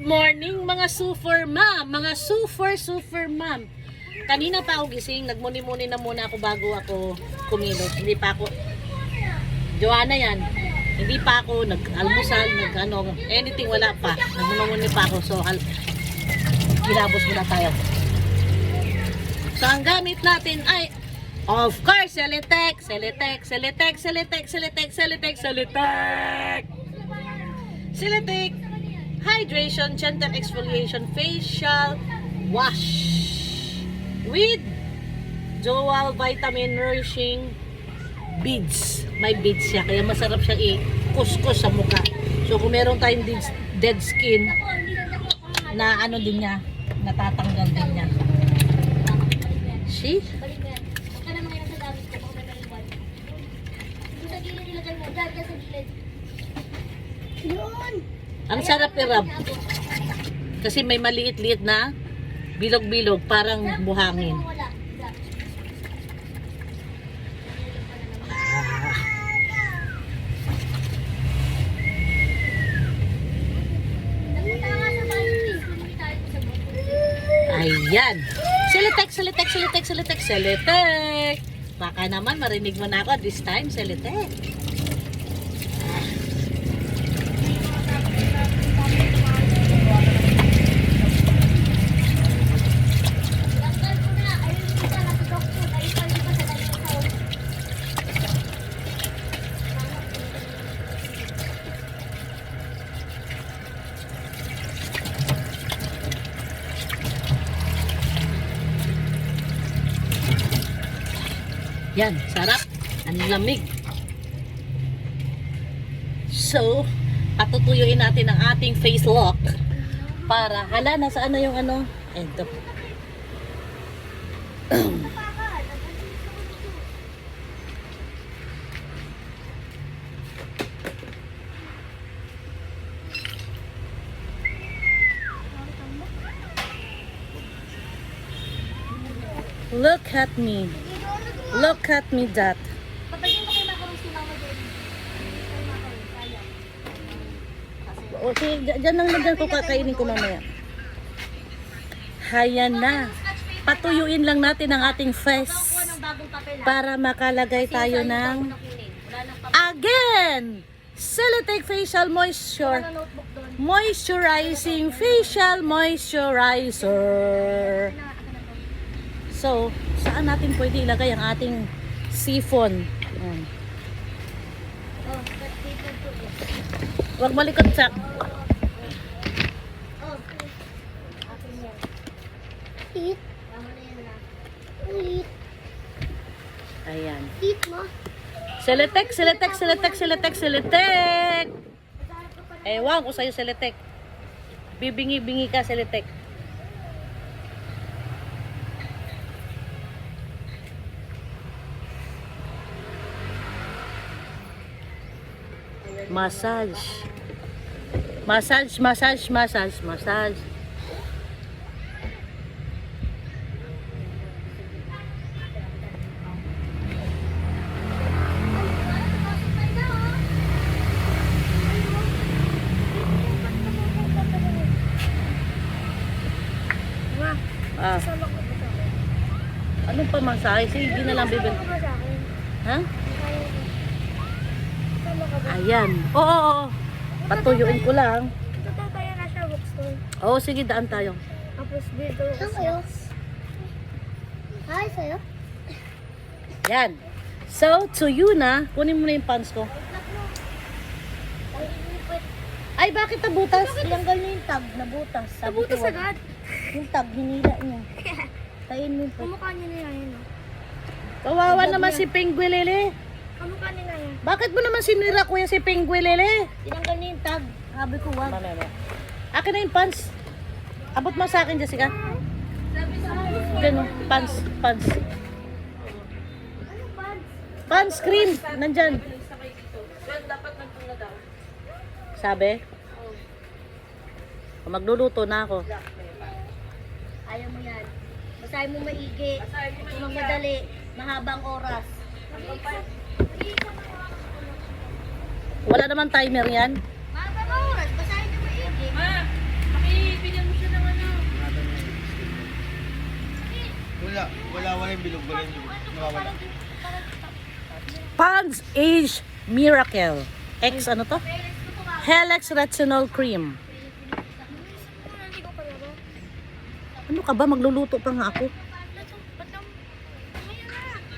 morning mga super ma'am, mga super ma'am. Kanina pa ako gising, nagmuni-muni na muna ako bago ako kumilos. Hindi pa ako, Joanna yan, hindi pa ako nag-almusal, anything, wala pa. Nagmuni pa ako, so kilabos muna tayo. So ang gamit natin ay, of course, Celetec Hydration Gentle Exfoliation Facial Wash with Dual Vitamin Nourishing Beads. May beads siya, kaya masarap siya i-kuskus sa mukha. So kung meron tayong dead skin, na ano din niya, natatanggal din niya. See? Ang sarap i-rub. Kasi may maliit-liit na bilog-bilog, parang buhangin. Ayan. Celetec. Baka naman marinig mo na ako this time, Celetec. Yan, sarap. Ang lamig. So, patutuyuin natin ang ating face lock para, hala, nasaan na yung ano? Ito. Look at me. Look at me, that. Okay, dyan lang dyan ko kakainin ko mamaya. Hayan na. Patuyuin lang natin ang ating face para makalagay tayo ng again Celetec Facial Moisturizing Facial Moisturizer. So, saan natin pwede ilagay ang ating siphon? Huwag malikot sak. Ayan. Celetec. Ewan ko sa'yo, Celetec. Bibingi-bingi ka, Celetec. Massage. Anong pamasahe? Sige na lang bibili. Ha? Ayan. Oo. Patuyuin ko lang. Dito tayo na siya, bookstore. Oo, sige, daan tayo. Tapos dito. Saan kayo? Hi, sa'yo? Yan. So, to you na. Kunin mo na yung pants ko. Ay, bakit nabutas? Tinanggal niyo yung tag, nabutas. Nabutas agad? Yung tag, hinila niya. Tayin mo po. Kamukha niyo na yan. Kawawa naman si Penguilele. Kamukha niyo na yan. Bakit mo naman sinira kuya si Penguilele? Tinanggal niyo yung tag. Sabi ko, wag. Akin na yung pants. Abot mo sa akin, Jessica. Sabi sa akin. Diyan o, pants. Ano pants? Pants, cream. Nandyan. Sabi? Magluluto na ako. Ayaw mo yan. Basahin mo maigi. Kung magmadali, mahabang oras. Wala naman timer yan. Mahabang oras, basahin mo maigi. Ma, yung bilog. Wala yung bilog. Nawawala. Pond's Age Miracle. X ano to? Helix Retinol Cream. Ano ka ba? Magluluto pa nga ako.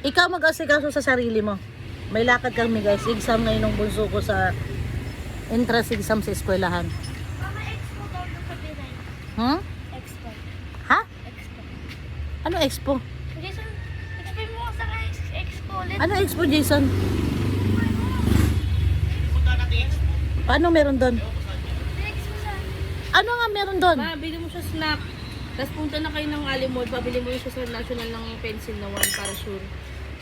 Ikaw mag-asikaso sa sarili mo. May lakad kami guys. Exam ngayon ng bunso ko sa entrance exam sa eskwelahan. Mama, expo daw doon sa Pinay. Hmm? Expo. Ha? Expo. Ano expo? Jason, explain mo sa expo ulit. Ano expo, Jason? Paano meron doon? Expo sa... Ano nga meron doon? Ma, bili mo siya snack. Tapos punta na kayo ng Alimol, pabili mo siya sa national ng pencil na 1 para sure.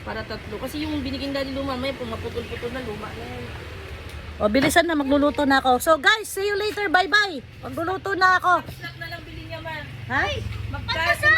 Para 3. Kasi yung biniging dali luma, may pumaputol-putol na luma na yan. O, bilisan na. Magluluto na ako. So, guys, see you later. Bye-bye. Magluluto na ako. Snack na lang bili niya, ma. Ha? Magkasya